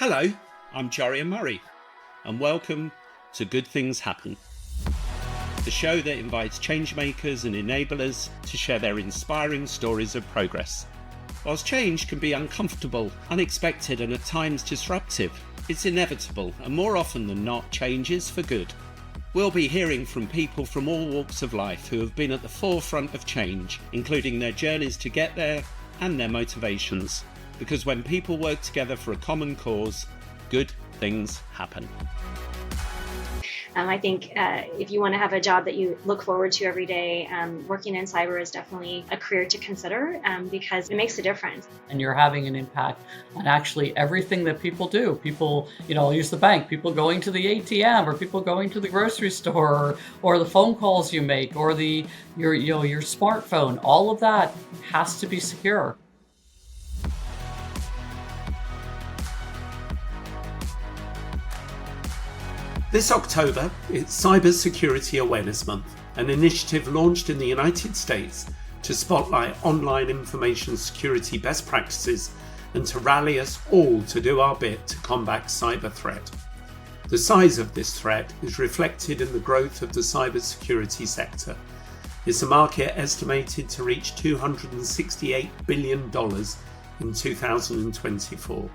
Hello, I'm Jorian Murray, and welcome to Good Things Happen, the show that invites changemakers and enablers to share their inspiring stories of progress. Whilst change can be uncomfortable, unexpected, and at times disruptive, it's inevitable, and more often than not, change is for good. We'll be hearing from people from all walks of life who have been at the forefront of change, including their journeys to get there and their motivations. Because when people work together for a common cause, good things happen. I think if you want to have a job that you look forward to every day, working in cyber is definitely a career to consider because it makes a difference. And you're having an impact on actually everything that people do. People, use the bank, people going to the ATM, or people going to the grocery store, or the phone calls you make, or your smartphone. All of that has to be secure. This October, it's Cybersecurity Awareness Month, an initiative launched in the United States to spotlight online information security best practices and to rally us all to do our bit to combat cyber threat. The size of this threat is reflected in the growth of the cybersecurity sector. It's a market estimated to reach $268 billion in 2024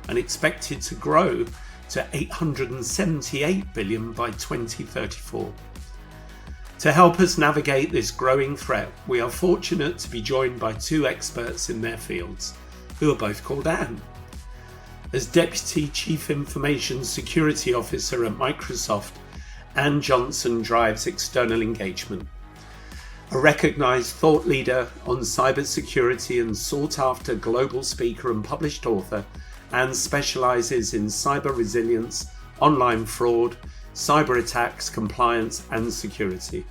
and expected to grow to $878 billion by 2034. To help us navigate this growing threat, we are fortunate to be joined by two experts in their fields, who are both called Ann. As Deputy Chief Information Security Officer at Microsoft, Ann Johnson drives external engagement. A recognised thought leader on cybersecurity and sought-after global speaker and published author, Ann specialises in cyber resilience, online fraud, cyber attacks, compliance and security.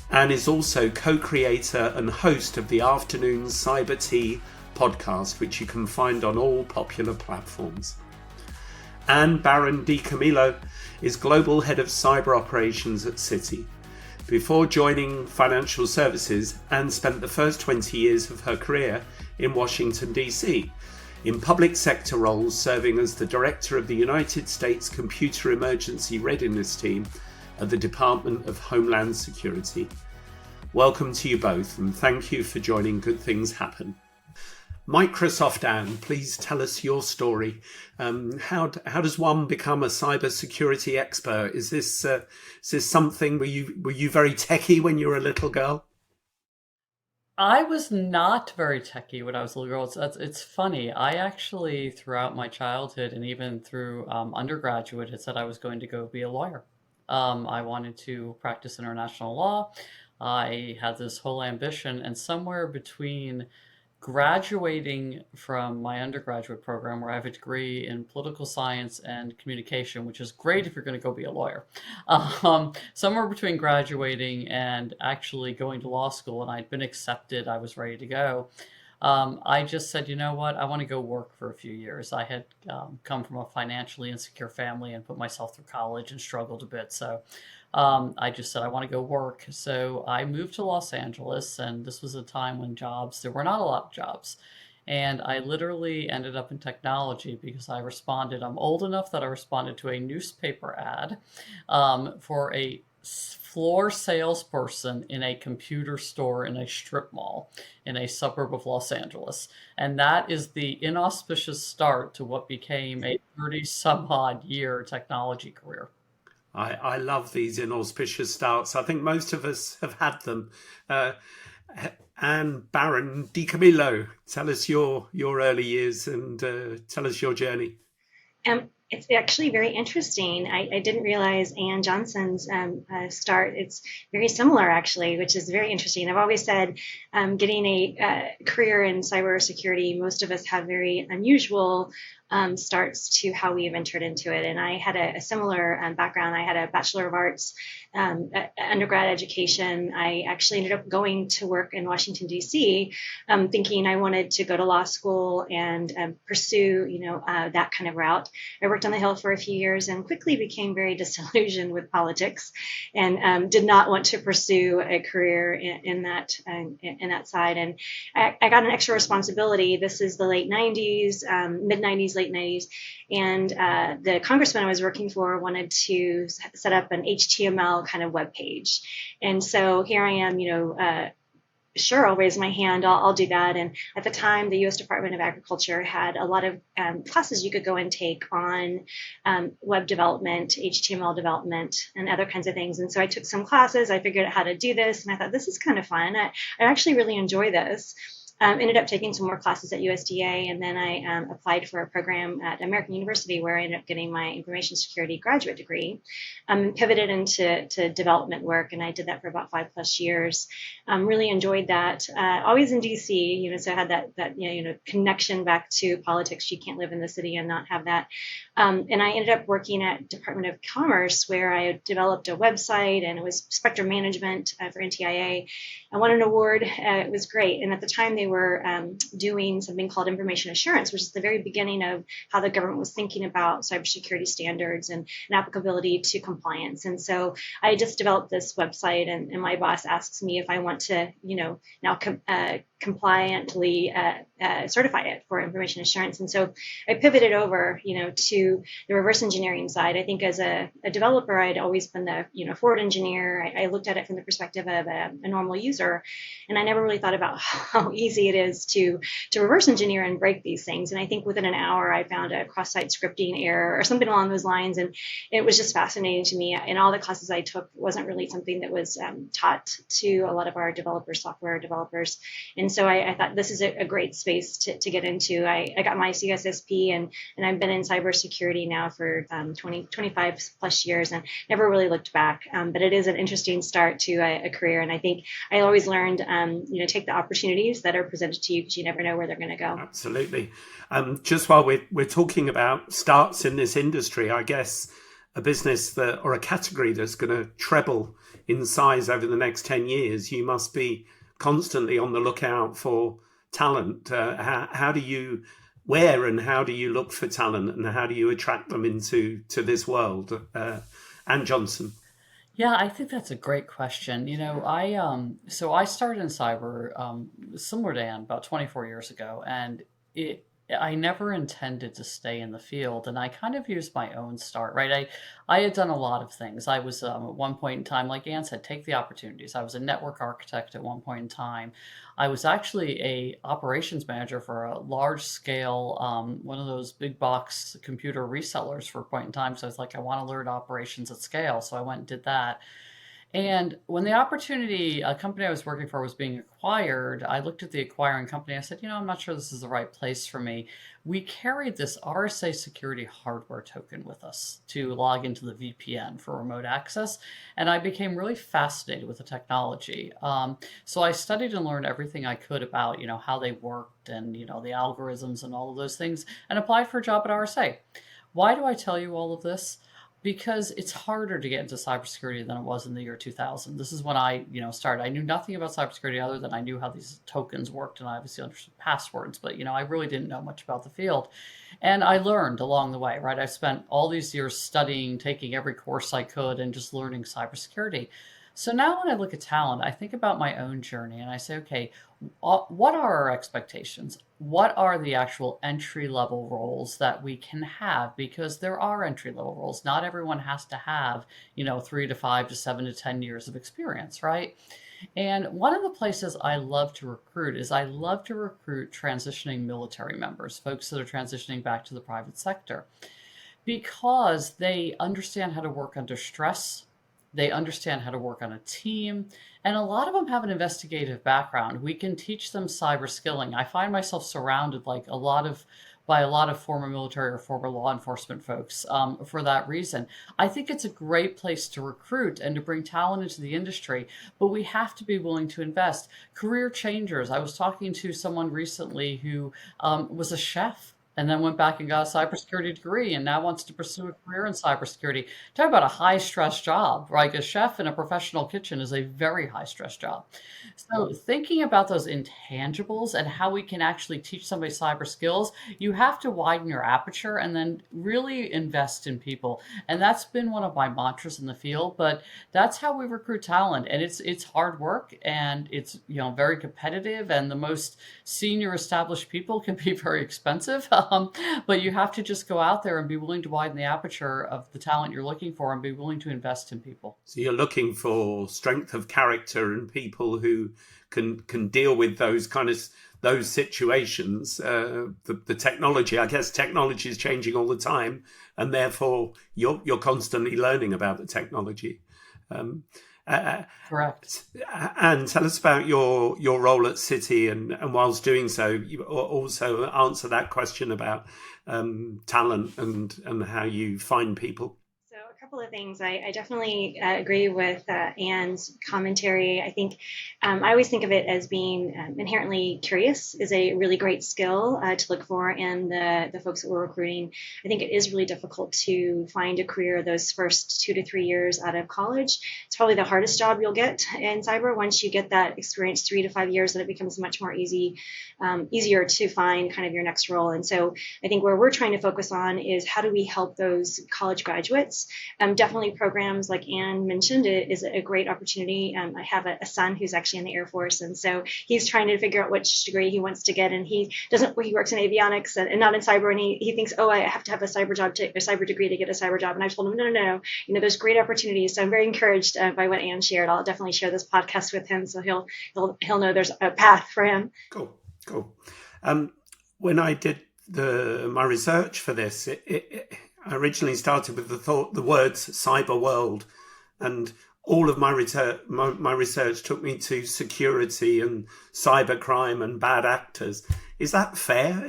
Ann is also co-creator and host of the Afternoon Cyber Tea podcast, which you can find on all popular platforms. Ann Barron-Dicamillo is Global Head of Cyber Operations at Citi. Before joining financial services, Ann spent the first 20 years of her career in Washington, D.C., in public sector roles serving as the Director of the United States Computer Emergency Readiness Team at the Department of Homeland Security. Welcome to you both, and thank you for joining Good Things Happen. Microsoft, Ann, please tell us your story. How does one become a cybersecurity expert? Is this something? Were you very techie when you were a little girl? I was not very techie when I was a little girl. It's funny. I actually, throughout my childhood and even through undergraduate, had said I was going to go be a lawyer. I wanted to practice international law. I had this whole ambition, and somewhere between graduating from my undergraduate program, where I have a degree in political science and communication, which is great if you're going to go be a lawyer. Somewhere between graduating and actually going to law school, and I'd been accepted, I was ready to go. I just said, you know what, I want to go work for a few years. I had come from a financially insecure family and put myself through college and struggled a bit. So I just said, I want to go work. So I moved to Los Angeles, and this was a time when there were not a lot of jobs. And I literally ended up in technology because I'm old enough that I responded to a newspaper ad for a floor salesperson in a computer store in a strip mall in a suburb of Los Angeles. And that is the inauspicious start to what became a 30-some-odd year technology career. I love these inauspicious starts. I think most of us have had them. Ann Barron-Dicamillo, tell us your early years and tell us your journey. It's actually very interesting. I didn't realize Ann Johnson's start. It's very similar, actually, which is very interesting. I've always said getting a career in cybersecurity, most of us have very unusual starts to how we've entered into it. And I had a similar background. I had a Bachelor of Arts undergrad education. I actually ended up going to work in Washington, D.C., thinking I wanted to go to law school and pursue, that kind of route. I worked worked on the Hill for a few years and quickly became very disillusioned with politics, and did not want to pursue a career in that side. And I got an extra responsibility. This is the late 90s, mid 90s, late 90s, and the congressman I was working for wanted to set up an HTML kind of web page, and so here I am, sure, I'll raise my hand. I'll do that. And at the time, the U.S. Department of Agriculture had a lot of classes you could go and take on web development, HTML development, and other kinds of things. And so I took some classes. I figured out how to do this, and I thought, this is kind of fun. I actually really enjoy this. Ended up taking some more classes at USDA, and then I applied for a program at American University where I ended up getting my information security graduate degree, and pivoted into development work, and I did that for about 5+ years. Really enjoyed that. Always in DC, so I had that connection back to politics. You can't live in the city and not have that. And I ended up working at Department of Commerce, where I developed a website, and it was spectrum management for NTIA. I won an award. It was great. And at the time, they were doing something called information assurance, which is the very beginning of how the government was thinking about cybersecurity standards and applicability to compliance. And so I just developed this website, and my boss asks me if I want to, now compliantly certify it for information assurance. And so I pivoted over, to the reverse engineering side. I think as a developer, I'd always been the forward engineer. I looked at it from the perspective of a normal user, and I never really thought about how easy it is to reverse engineer and break these things. And I think within an hour, I found a cross-site scripting error or something along those lines, and it was just fascinating to me. In all the classes I took, wasn't really something that was taught to a lot of our developers, software developers. And so I thought this is a great space to get into. I got my CSSP, and I've been in cybersecurity now for 25+ years, and never really looked back. But it is an interesting start to a career. And I think I always learned, take the opportunities that are presented to you, because you never know where they're going to go. Absolutely. Just while we're talking about starts in this industry, I guess a business or a category that's going to treble in size over the next 10 years, you must be constantly on the lookout for talent. Where and how do you look for talent, and how do you attract them into this world? Ann Johnson. Yeah, I think that's a great question. I started in cyber, similar to Ann, about 24 years ago, and I never intended to stay in the field, and I kind of used my own start, right? I had done a lot of things. I was at one point in time, like Ann said, take the opportunities. I was a network architect at one point in time. I was actually a operations manager for a large scale, one of those big box computer resellers for a point in time. So I was like, I want to learn operations at scale. So I went and did that. And when the a company I was working for was being acquired, I looked at the acquiring company. I said, I'm not sure this is the right place for me. We carried this RSA security hardware token with us to log into the VPN for remote access. And I became really fascinated with the technology. So I studied and learned everything I could about, how they worked and, the algorithms and all of those things, and applied for a job at RSA. Why do I tell you all of this? Because it's harder to get into cybersecurity than it was in the year 2000. This is when I, started. I knew nothing about cybersecurity other than I knew how these tokens worked, and I obviously understood passwords, but, I really didn't know much about the field. And I learned along the way, right? I spent all these years studying, taking every course I could, and just learning cybersecurity. So now when I look at talent, I think about my own journey, and I say, okay, what are our expectations? What are the actual entry-level roles that we can have? Because there are entry-level roles. Not everyone has to have, 3 to 5 to 7 to 10 years of experience, right? And one of the places I love to recruit is I love to recruit transitioning military members, folks that are transitioning back to the private sector, because they understand how to work under stress. They understand how to work on a team, and a lot of them have an investigative background. We can teach them cyber skilling. I find myself surrounded by a lot of former military or former law enforcement folks for that reason. I think it's a great place to recruit and to bring talent into the industry, but we have to be willing to invest. Career changers. I was talking to someone recently who was a chef and then went back and got a cybersecurity degree and now wants to pursue a career in cybersecurity. Talk about a high stress job, right? A chef in a professional kitchen is a very high stress job. So thinking about those intangibles and how we can actually teach somebody cyber skills, you have to widen your aperture and then really invest in people. And that's been one of my mantras in the field, but that's how we recruit talent. And it's hard work, and it's, very competitive, and the most senior established people can be very expensive. But you have to just go out there and be willing to widen the aperture of the talent you're looking for and be willing to invest in people. So you're looking for strength of character and people who can deal with those situations. The technology, I guess, technology is changing all the time, and therefore you're constantly learning about the technology. Correct. And tell us about your role at Citi, and whilst doing so, you also answer that question about talent and how you find people. So a couple of things. I definitely agree with Ann's commentary. I think I always think of it as being inherently curious is a really great skill to look for in the folks that we're recruiting. I think it is really difficult to find a career those first 2 to 3 years out of college. It's probably the hardest job you'll get in cyber. Once you get that experience 3 to 5 years, then it becomes much more easier to find kind of your next role. And so I think where we're trying to focus on is how do we help those college graduates. Definitely programs like Ann mentioned is a great opportunity. I have a son who's actually in the Air Force, and so he's trying to figure out which degree he wants to get, and he works in avionics and not in cyber, and he thinks, I have to have a cyber degree to get a cyber job. And I told him, no, there's great opportunities. So I'm very encouraged by what Ann shared. I'll definitely share this podcast with him, so he'll know there's a path for him. Cool. When I did my research for this, I originally started with the words cyber world, and all of my research took me to security and cyber crime and bad actors. Is that fair?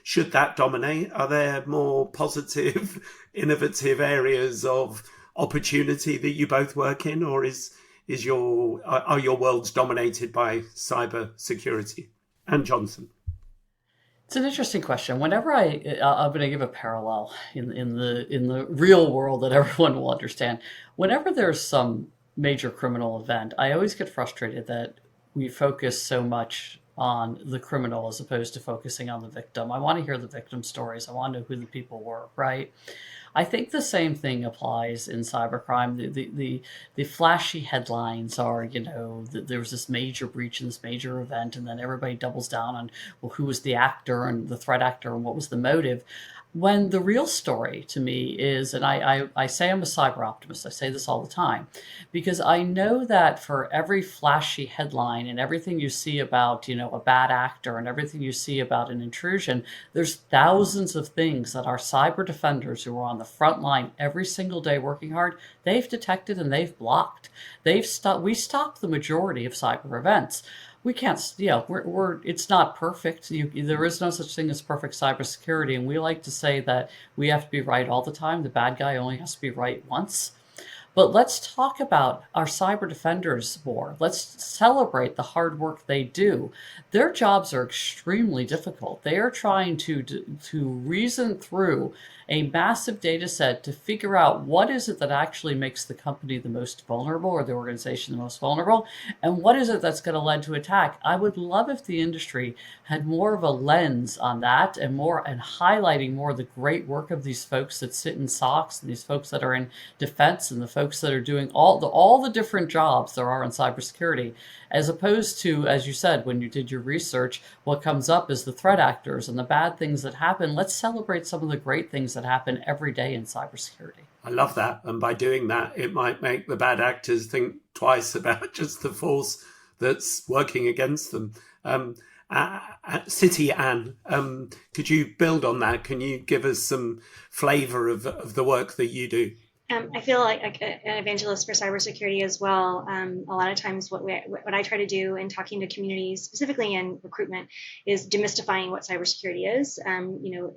Should that dominate? Are there more positive, innovative areas of opportunity that you both work in, or are your worlds dominated by cyber security? Ann Johnson. It's an interesting question. Whenever I'm going to give a parallel in the real world that everyone will understand. Whenever there's some major criminal event, I always get frustrated that we focus so much on the criminal as opposed to focusing on the victim. I want to hear the victim stories. I want to know who the people were, right? I think the same thing applies in cybercrime. The flashy headlines are, there was this major breach and this major event, and then everybody doubles down on, well, who was the actor and the threat actor and what was the motive. When the real story to me is, and I say I'm a cyber optimist, I say this all the time, because I know that for every flashy headline and everything you see about, a bad actor and everything you see about an intrusion, there's thousands of things that our cyber defenders who are on the front line every single day working hard, they've detected and they've blocked. We stop the majority of cyber events. We can't, it's not perfect. There is no such thing as perfect cybersecurity. And we like to say that we have to be right all the time. The bad guy only has to be right once. But let's talk about our cyber defenders more. Let's celebrate the hard work they do. Their jobs are extremely difficult. They are trying to reason through a massive data set to figure out what is it that actually makes the company the most vulnerable or the organization the most vulnerable, and what is it that's going to lead to attack. I would love if the industry had more of a lens on that and highlighting more of the great work of these folks that sit in SOCs and these folks that are in defense and the folks that are doing all the different jobs there are in cybersecurity, as opposed to, as you said, when you did your research, what comes up is the threat actors and the bad things that happen. Let's celebrate some of the great things that happen every day in cybersecurity. I love that. And by doing that, it might make the bad actors think twice about just the force that's working against them. At Citi, Ann, could you build on that? Can you give us some flavour of the work that you do? I feel like an evangelist for cybersecurity as well. A lot of times, what I try to do in talking to communities, specifically in recruitment, is demystifying what cybersecurity is.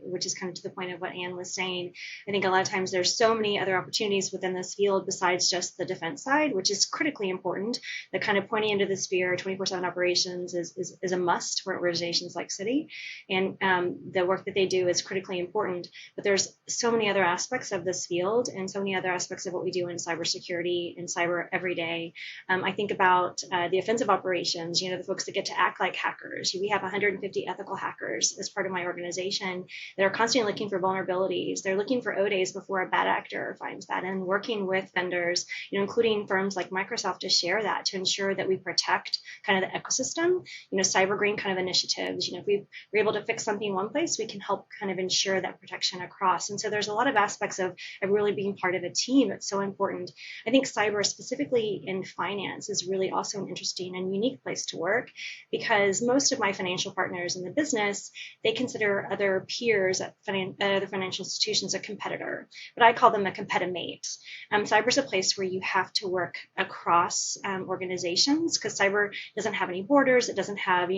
Which is kind of to the point of what Ann was saying. I think a lot of times there's so many other opportunities within this field besides just the defense side, which is critically important. The kind of pointing into the sphere, 24/7 operations is a must for organizations like Citi, and the work that they do is critically important. But there's so many other aspects of this field, and so many other aspects of what we do in cybersecurity and cyber every day. I think about the offensive operations, the folks that get to act like hackers. We have 150 ethical hackers as part of my organization that are constantly looking for vulnerabilities. They're looking for O-days before a bad actor finds that, and working with vendors, including firms like Microsoft, to share that, to ensure that we protect kind of the ecosystem, cyber green kind of initiatives. If we're able to fix something in one place, we can help kind of ensure that protection across. And so there's a lot of aspects of really being part of a team that's so important. I think cyber, specifically in finance, is really also an interesting and unique place to work, because most of my financial partners in the business, they consider other peers at other financial institutions a competitor, but I call them a competi-mate. Cyber is a place where you have to work across organizations, because cyber doesn't have any borders. It doesn't have,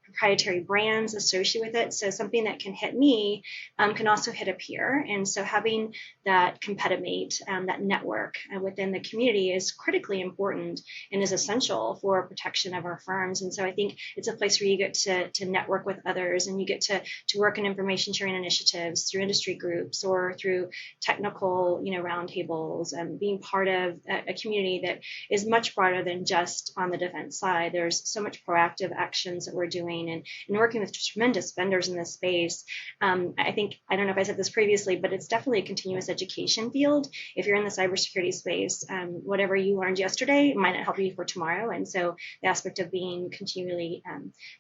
proprietary brands associated with it. So something that can hit me can also hit a peer. And so having that competi-mate, that network within the community is critically important and is essential for protection of our firms. And so I think it's a place where you get to network with others, and you get to work in information sharing initiatives through industry groups or through technical, roundtables, and being part of a community that is much broader than just on the defense side. There's so much proactive actions that we're doing, and working with tremendous vendors in this space. I think, I don't know if I said this previously, but it's definitely a continuous education field. If you're in the cybersecurity space, whatever you learned yesterday might not help you for tomorrow. And so the aspect of being continually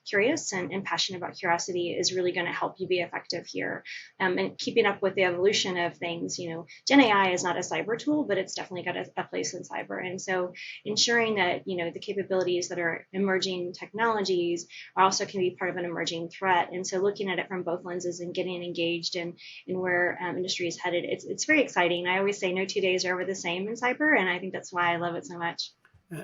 curious and passionate about curiosity is really going to help you be effective here. And keeping up with the evolution of things, Gen AI is not a cyber tool, but it's definitely got a place in cyber. And so ensuring that, the capabilities that are emerging technologies also can be part of an emerging threat. And so looking at it from both lenses and getting engaged in where industry is headed, it's very exciting. I always say no 2 days are ever the same in cyber, and I think that's why I love it so much.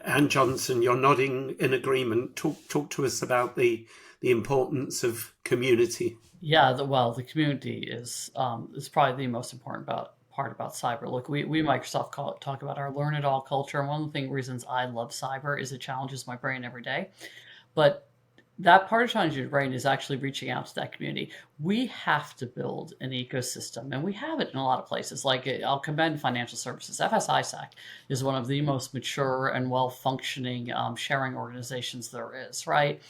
Ann Johnson, you're nodding in agreement. Talk to us about the importance of community. Yeah, the community is probably the most important part about cyber. Look, we Microsoft talk about our learn it all culture, and one of the reasons I love cyber is it challenges my brain every day. But that part of challenging your brain is actually reaching out to that community. We have to build an ecosystem, and we have it in a lot of places. Like, I'll commend financial services. FS-ISAC is one of the most mature and well-functioning sharing organizations there is, right?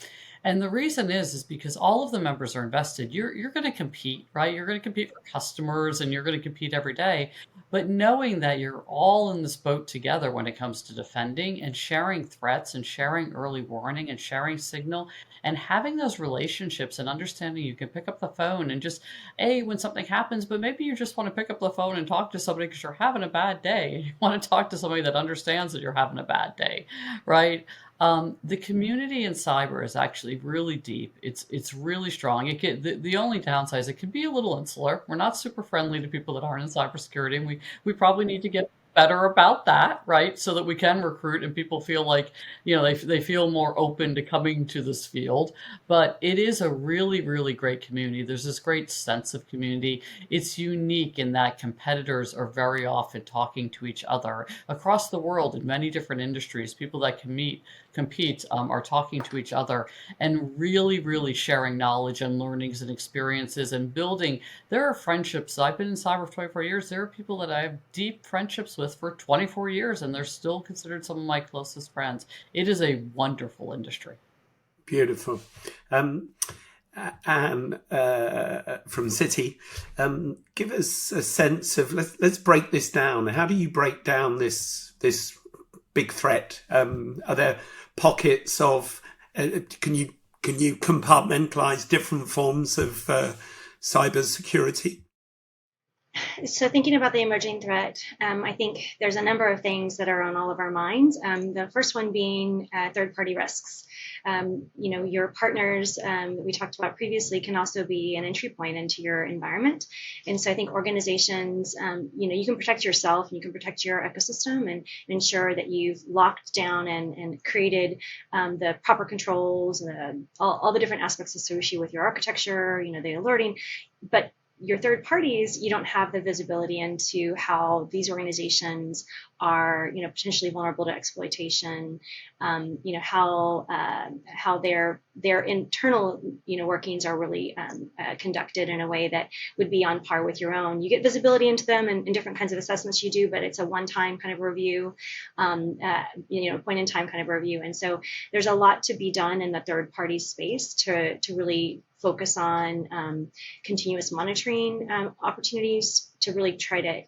And the reason is because all of the members are invested. You're going to compete, right? You're going to compete for customers, and you're going to compete every day. But knowing that you're all in this boat together when it comes to defending and sharing threats and sharing early warning and sharing signal and having those relationships and understanding you can pick up the phone and just, when something happens, but maybe you just want to pick up the phone and talk to somebody because you're having a bad day. And you want to talk to somebody that understands that you're having a bad day, right? The community in cyber is actually really deep. It's really strong. The only downside is it can be a little insular. We're not super friendly to people that aren't in cybersecurity, and we probably need to get better about that, right? So that we can recruit and people feel like, they feel more open to coming to this field. But it is a really, really great community. There's this great sense of community. It's unique in that competitors are very often talking to each other across the world in many different industries. People that compete are talking to each other and really, really sharing knowledge and learnings and experiences and building. There are friendships. I've been in cyber for 24 years. There are people that I have deep friendships with for 24 years, and they're still considered some of my closest friends. It is a wonderful industry. Beautiful. Anne, from Citi, give us a sense of, let's break this down. How do you break down this big threat? Are there pockets of, can you compartmentalize different forms of cyber security? So thinking about the emerging threat, I think there's a number of things that are on all of our minds. The first one being third-party risks. your partners that we talked about previously can also be an entry point into your environment. And so I think organizations, you can protect yourself and you can protect your ecosystem and ensure that you've locked down and created the proper controls, all the different aspects associated with your architecture, the alerting. But your third parties, you don't have the visibility into how these organizations are, potentially vulnerable to exploitation, how their internal, workings are really conducted in a way that would be on par with your own. You get visibility into them in different kinds of assessments you do, but it's a one-time kind of review, point in time kind of review. And so there's a lot to be done in the third party space to really focus on continuous monitoring opportunities to really try to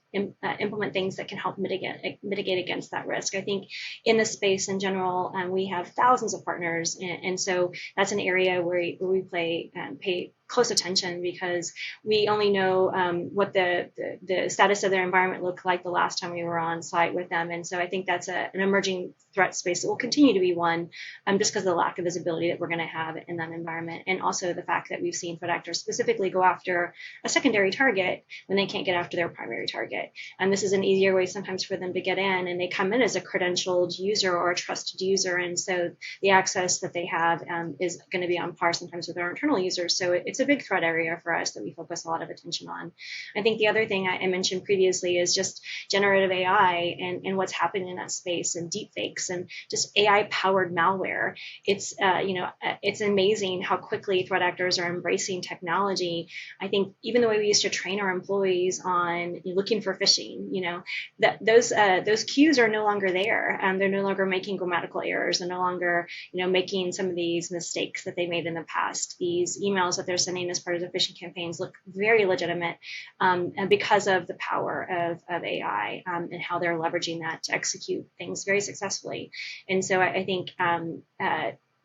implement things that can help mitigate against that risk. I think in the space in general, we have thousands of partners, and so that's an area where we pay close attention because we only know what the status of their environment looked like the last time we were on site with them. And so I think that's an emerging threat space that will continue to be one just because of the lack of visibility that we're going to have in that environment. And also the fact that we've seen threat actors specifically go after a secondary target when they can't get after their primary target. And this is an easier way sometimes for them to get in, and they come in as a credentialed user or a trusted user. And so the access that they have is going to be on par sometimes with our internal users. So it's a big threat area for us that we focus a lot of attention on. I think the other thing I mentioned previously is just generative AI and what's happening in that space, and deepfakes and just AI powered malware. It's amazing how quickly threat actors are embracing technology. I think even the way we used to train our employees on looking for phishing, those cues are no longer there. They're no longer making grammatical errors. They're no longer, making some of these mistakes that they made in the past. These emails that they're sending as part of the phishing campaigns look very legitimate, and because of the power of AI and how they're leveraging that to execute things very successfully. And so I think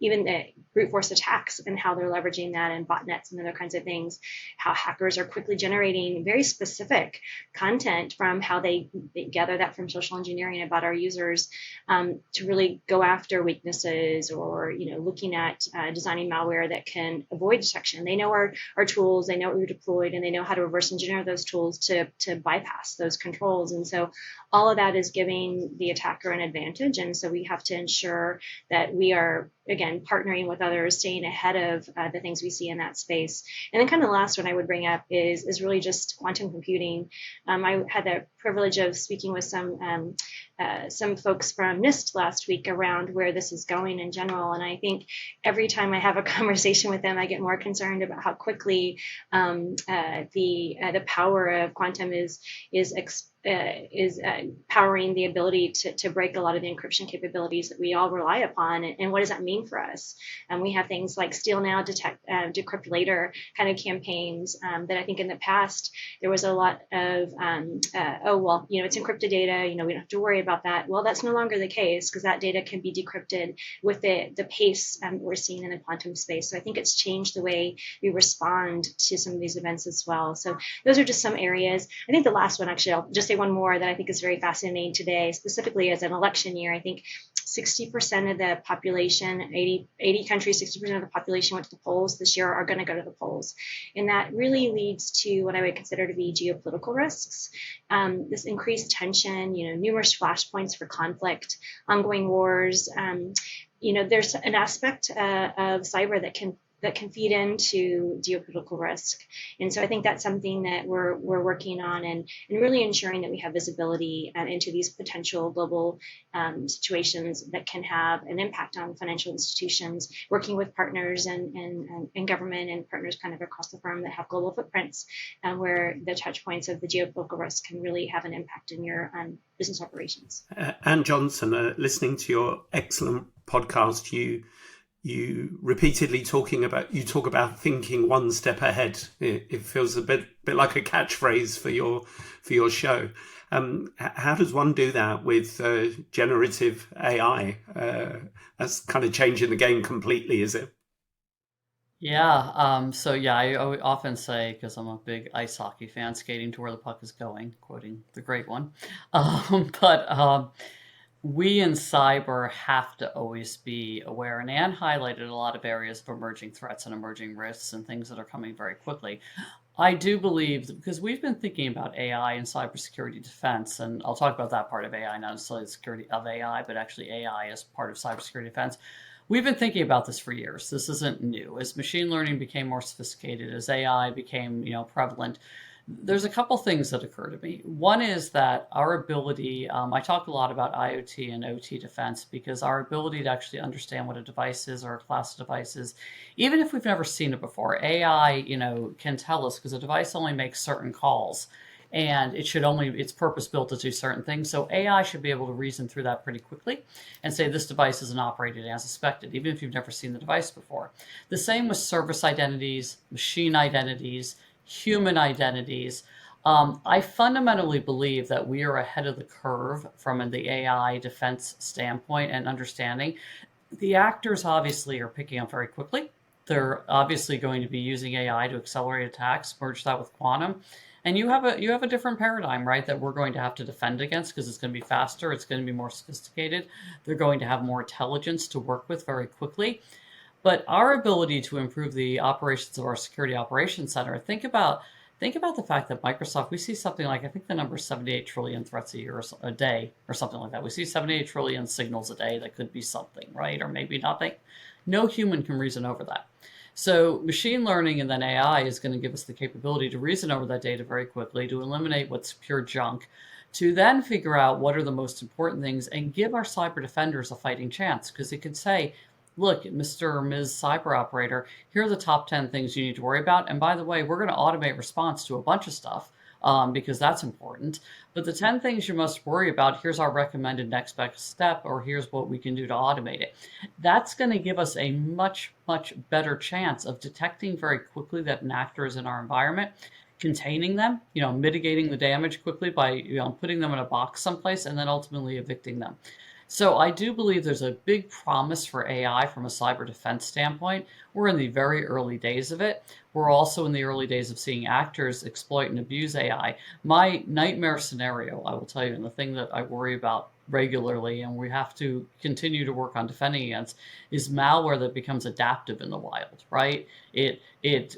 even the brute force attacks and how they're leveraging that, and botnets and other kinds of things, how hackers are quickly generating very specific content from how they gather that from social engineering about our users to really go after weaknesses or, looking at designing malware that can avoid detection. They know our tools, they know what we've deployed, and they know how to reverse engineer those tools to bypass those controls. And so all of that is giving the attacker an advantage. And so we have to ensure that we are, again, partnering with others, staying ahead of the things we see in that space. And then kind of the last one I would bring up is really just quantum computing. I had the privilege of speaking with some folks from NIST last week around where this is going in general. And I think every time I have a conversation with them, I get more concerned about how quickly the power of quantum is powering the ability to break a lot of the encryption capabilities that we all rely upon. And what does that mean for us? We have things like steal now, detect, decrypt later kind of campaigns that I think in the past there was a lot of, it's encrypted data, we don't have to worry about that. Well, that's no longer the case because that data can be decrypted with the pace we're seeing in the quantum space. So I think it's changed the way we respond to some of these events as well. So those are just some areas. I think the last one, actually, I'll just say one more that I think is very fascinating today, specifically as an election year. I think 60% of the population, 80 countries, 60% of the population went to the polls this year, are going to go to the polls. And that really leads to what I would consider to be geopolitical risks. This increased tension, numerous flashpoints for conflict, ongoing wars. There's an aspect of cyber that can feed into geopolitical risk. And so I think that's something that we're working on and really ensuring that we have visibility into these potential global situations that can have an impact on financial institutions, working with partners and government and partners kind of across the firm that have global footprints where the touch points of the geopolitical risk can really have an impact in your business operations. Ann Johnson, listening to your excellent podcast, you repeatedly talk about thinking one step ahead. It feels a bit like a catchphrase for your show. How does one do that with generative AI? That's kind of changing the game completely, is it? Yeah. I often say, because I'm a big ice hockey fan, skating to where the puck is going, quoting the great one. We in cyber have to always be aware. And Anne highlighted a lot of areas of emerging threats and emerging risks and things that are coming very quickly. I do believe, because we've been thinking about AI and cybersecurity defense, and I'll talk about that part of AI, not necessarily the security of AI, but actually AI as part of cybersecurity defense. We've been thinking about this for years. This isn't new. As machine learning became more sophisticated, as AI became, prevalent, there's a couple things that occur to me. One is that our ability, I talk a lot about IoT and OT defense because our ability to actually understand what a device is or a class of devices, even if we've never seen it before, AI, can tell us because a device only makes certain calls and it's purpose built to do certain things. So AI should be able to reason through that pretty quickly and say this device isn't operated as expected, even if you've never seen the device before. The same with service identities, machine identities, human identities. I fundamentally believe that we are ahead of the curve from the AI defense standpoint and understanding. The actors obviously are picking up very quickly. They're obviously going to be using AI to accelerate attacks, merge that with quantum. And you have a different paradigm, right, that we're going to have to defend against because it's going to be faster, it's going to be more sophisticated. They're going to have more intelligence to work with very quickly. But our ability to improve the operations of our security operations center, think about the fact that Microsoft, we see something like, I think the number is 78 trillion threats a day or something like that. We see 78 trillion signals a day that could be something, right? Or maybe nothing. No human can reason over that. So machine learning and then AI is going to give us the capability to reason over that data very quickly, to eliminate what's pure junk, to then figure out what are the most important things and give our cyber defenders a fighting chance. Because it could say, look, Mr. or Ms. Cyber Operator, here are the top 10 things you need to worry about. And by the way, we're going to automate response to a bunch of stuff because that's important. But the 10 things you must worry about, here's our recommended next best step, or here's what we can do to automate it. That's going to give us a much, much better chance of detecting very quickly that an actor is in our environment, containing them, mitigating the damage quickly by putting them in a box someplace, and then ultimately evicting them. So I do believe there's a big promise for AI from a cyber defense standpoint. We're in the very early days of it. We're also in the early days of seeing actors exploit and abuse AI. My nightmare scenario, I will tell you, and the thing that I worry about regularly and we have to continue to work on defending against is malware that becomes adaptive in the wild, right?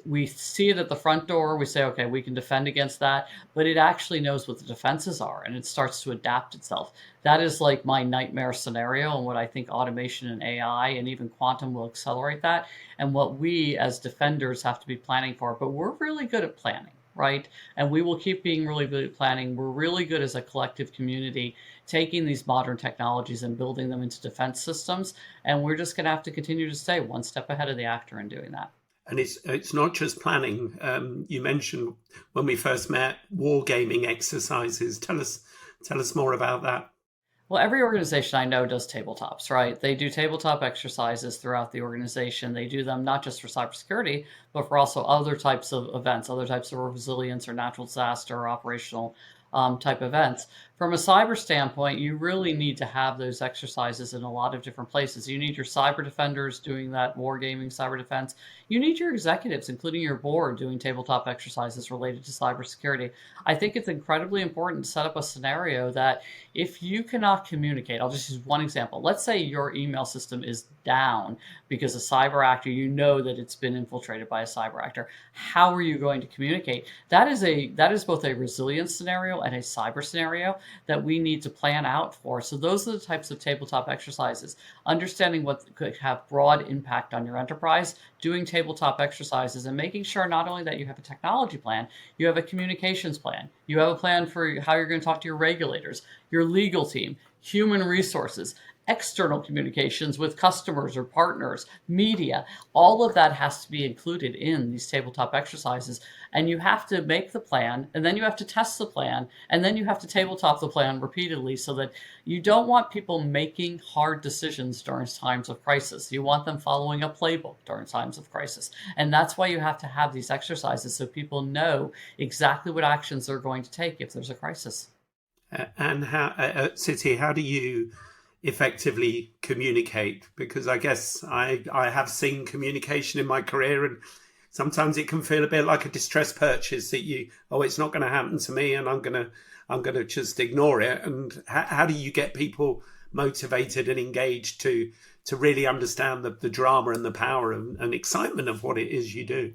We see it at the front door, we say, okay, we can defend against that, but it actually knows what the defenses are and it starts to adapt itself. That is like my nightmare scenario and what I think automation and AI and even quantum will accelerate that and what we as defenders have to be planning for. But we're really good at planning, right? And we will keep being really good at planning. We're really good as a collective community taking these modern technologies and building them into defense systems. And we're just going to have to continue to stay one step ahead of the actor in doing that. And it's not just planning. You mentioned when we first met wargaming exercises. Tell us more about that. Well, every organization I know does tabletops, right? They do tabletop exercises throughout the organization. They do them not just for cybersecurity, but for also other types of events, other types of resilience or natural disaster or operational type events. From a cyber standpoint, you really need to have those exercises in a lot of different places. You need your cyber defenders doing that wargaming cyber defense. You need your executives, including your board, doing tabletop exercises related to cybersecurity. I think it's incredibly important to set up a scenario that if you cannot communicate, I'll just use one example. Let's say your email system is down because a cyber actor, you know that it's been infiltrated by a cyber actor. How are you going to communicate? That is both a resilience scenario and a cyber scenario that we need to plan out for. So those are the types of tabletop exercises. Understanding what could have broad impact on your enterprise, doing tabletop exercises and making sure not only that you have a technology plan, you have a communications plan, you have a plan for how you're going to talk to your regulators, your legal team, human resources, external communications with customers or partners, media. All of that has to be included in these tabletop exercises. And you have to make the plan, and then you have to test the plan, and then you have to tabletop the plan repeatedly so that you don't want people making hard decisions during times of crisis. You want them following a playbook during times of crisis. And that's why you have to have these exercises so people know exactly what actions they're going to take if there's a crisis. And how, at Citi, how do you effectively communicate? Because I guess I have seen communication in my career, and sometimes it can feel a bit like a distress purchase that it's not going to happen to me, and I'm gonna just ignore it. And how do you get people motivated and engaged to really understand the drama and the power and excitement of what it is you do.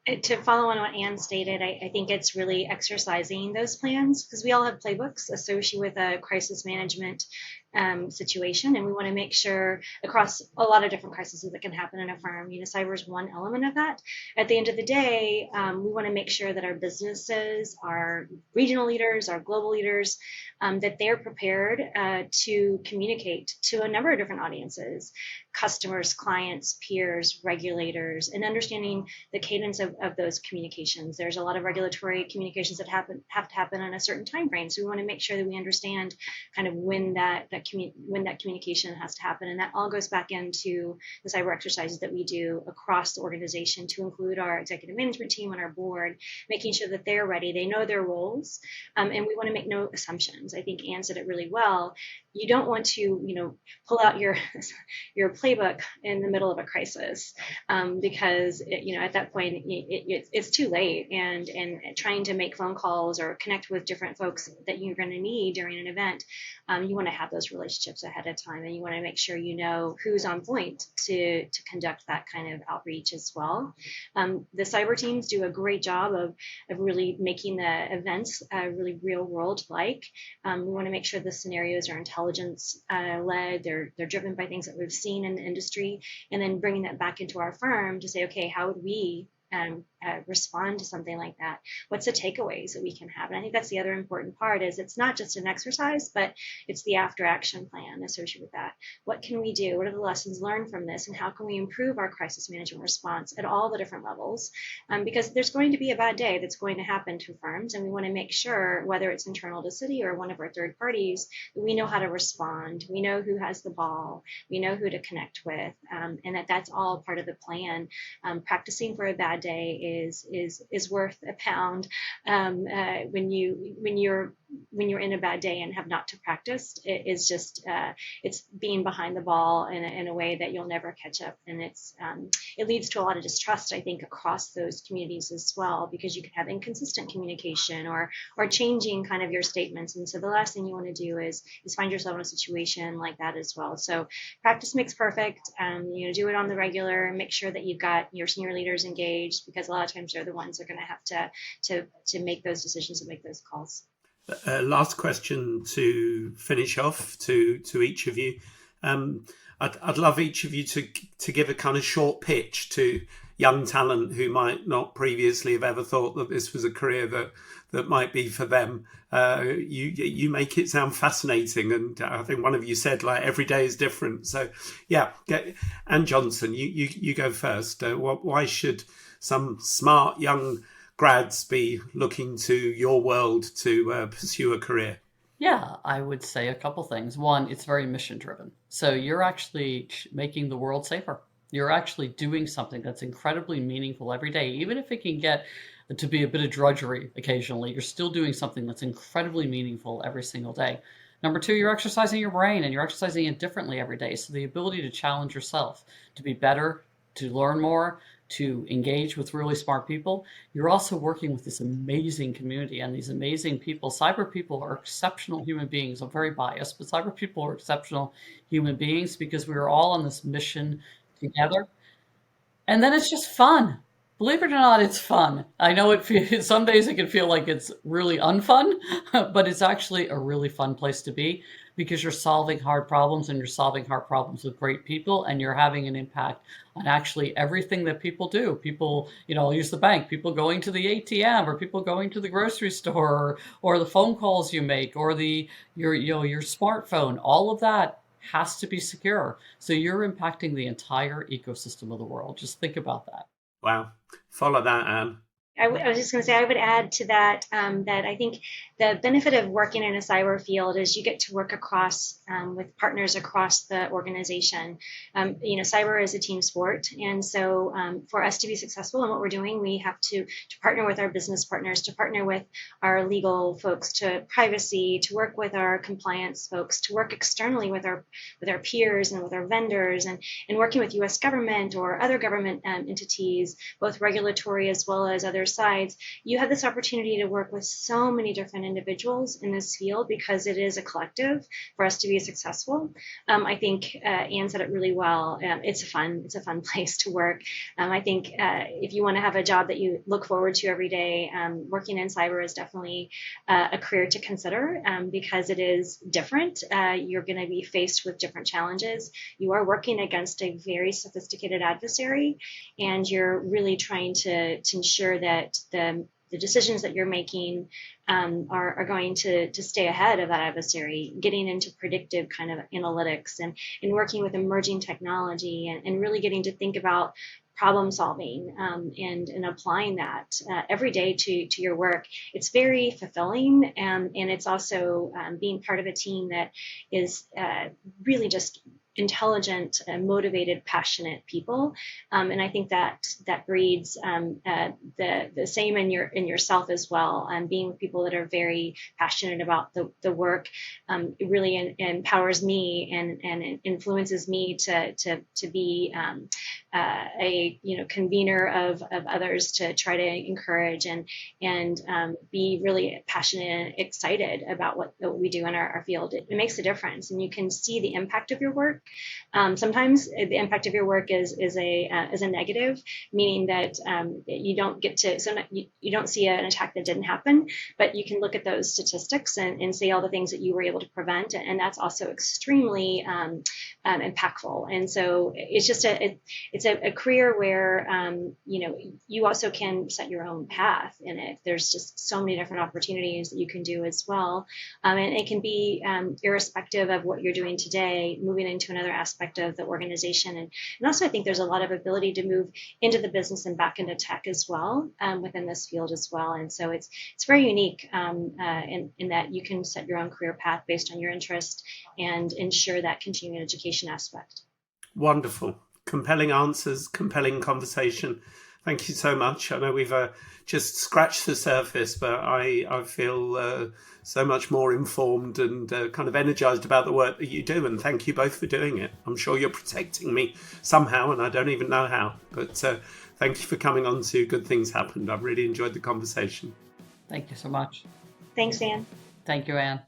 To follow on what Ann stated, I think it's really exercising those plans, because we all have playbooks associated with a crisis management situation, and we want to make sure across a lot of different crises that can happen in a firm. Cyber is one element of that. At the end of the day, we want to make sure that our businesses, our regional leaders, our global leaders, that they're prepared to communicate to a number of different audiences, customers, clients, peers, regulators, and understanding the cadence of those communications. There's a lot of regulatory communications that have to happen in a certain time frame. So we want to make sure that we understand kind of when that communication has to happen. And that all goes back into the cyber exercises that we do across the organization, to include our executive management team and our board, making sure that they're ready, they know their roles, and we want to make no assumptions. I think Ann said it really well. You don't want to, pull out your playbook in the middle of a crisis, because at that point it's too late. And trying to make phone calls or connect with different folks that you're going to need during an event, you want to have those relationships ahead of time, and you want to make sure you know who's on point to conduct that kind of outreach as well. The cyber teams do a great job of really making the events really real world like. We want to make sure the scenarios are intelligence led. They're driven by things that we've seen in the industry, and then bringing that back into our firm to say, okay, how would we respond to something like that? What's the takeaways that we can have? And I think that's the other important part, is it's not just an exercise, but it's the after action plan associated with that. What can we do? What are the lessons learned from this? And how can we improve our crisis management response at all the different levels? Because there's going to be a bad day that's going to happen to firms, and we want to make sure, whether it's internal to Citi or one of our third parties, that we know how to respond. We know who has the ball. We know who to connect with, and that's all part of the plan. Practicing for a bad day is worth a pound when you're in a bad day and have not to practice. It is just it's being behind the ball in a way that you'll never catch up, and it leads to a lot of distrust, I think, across those communities as well, because you could have inconsistent communication or changing kind of your statements. And so the last thing you want to do is find yourself in a situation like that as well. So practice makes perfect. Do it on the regular. Make sure that you've got your senior leaders engaged, because a lot of times they're the ones that are going to have to make those decisions and make those calls. Last question to finish off to each of you. I'd love each of you to give a kind of short pitch to young talent who might not previously have ever thought that this was a career that might be for them. You make it sound fascinating, and I think one of you said every day is different. So yeah, Ann Johnson, you go first. Why should some smart young grads be looking to your world to pursue a career? Yeah, I would say a couple things. One, it's very mission driven. So you're actually making the world safer. You're actually doing something that's incredibly meaningful every day. Even if it can get to be a bit of drudgery occasionally, you're still doing something that's incredibly meaningful every single day. Number two, you're exercising your brain, and you're exercising it differently every day. So the ability to challenge yourself, to be better, to learn more, to engage with really smart people. You're also working with this amazing community and these amazing people. Cyber people are exceptional human beings. I'm very biased, but cyber people are exceptional human beings because we are all on this mission together. And then it's just fun. Believe it or not, it's fun. I know some days it can feel like it's really unfun, but it's actually a really fun place to be, because you're solving hard problems, and you're solving hard problems with great people, and you're having an impact on actually everything that people do. People, I'll use the bank, people going to the ATM, or people going to the grocery store, or the phone calls you make, or your smartphone. All of that has to be secure. So you're impacting the entire ecosystem of the world. Just think about that. Wow. Follow that, Ann. I was just going to say, I would add to that, that I think the benefit of working in a cyber field is you get to work across with partners across the organization. Cyber is a team sport. And so for us to be successful in what we're doing, we have to partner with our business partners, to partner with our legal folks, to privacy, to work with our compliance folks, to work externally with our peers and with our vendors, and working with U.S. government or other government entities, both regulatory as well as other sides, you have this opportunity to work with so many different individuals in this field because it is a collective for us to be successful. I think Ann said it really well. It's a fun place to work. I think if you want to have a job that you look forward to every day, working in cyber is definitely a career to consider because it is different. You're going to be faced with different challenges. You are working against a very sophisticated adversary, and you're really trying to ensure that the decisions that you're making are going to stay ahead of that adversary, getting into predictive kind of analytics and working with emerging technology and really getting to think about problem solving and applying that every day to your work. It's very fulfilling, and it's also being part of a team that is really just intelligent, motivated, passionate people, and I think that breeds the same in yourself as well. Being with people that are very passionate about the work, it really empowers me and influences me to be a convener of others to try to encourage and be really passionate and excited about what we do in our field. It makes a difference, and you can see the impact of your work. Sometimes the impact of your work is a negative, meaning that you don't get to, so you don't see an attack that didn't happen, but you can look at those statistics and see all the things that you were able to prevent, and that's also extremely impactful. And so it's just it's a career where you also can set your own path in it. There's just so many different opportunities that you can do as well, and it can be irrespective of what you're doing today, moving into another aspect of the organization. And also I think there's a lot of ability to move into the business and back into tech as well within this field as well. And so it's very unique in that you can set your own career path based on your interest and ensure that continuing education aspect. Wonderful. Compelling answers, compelling conversation. Thank you so much. I know we've just scratched the surface, but I feel so much more informed and kind of energized about the work that you do. And thank you both for doing it. I'm sure you're protecting me somehow, and I don't even know how. But thank you for coming on to Good Things Happened. I've really enjoyed the conversation. Thank you so much. Thanks, Ann. Thank you, Ann.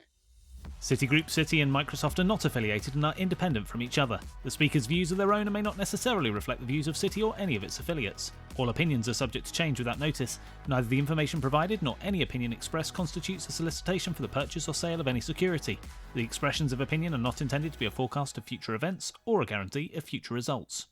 Citigroup, Citi and Microsoft are not affiliated and are independent from each other. The speakers' views are their own and may not necessarily reflect the views of Citi or any of its affiliates. All opinions are subject to change without notice. Neither the information provided nor any opinion expressed constitutes a solicitation for the purchase or sale of any security. The expressions of opinion are not intended to be a forecast of future events or a guarantee of future results.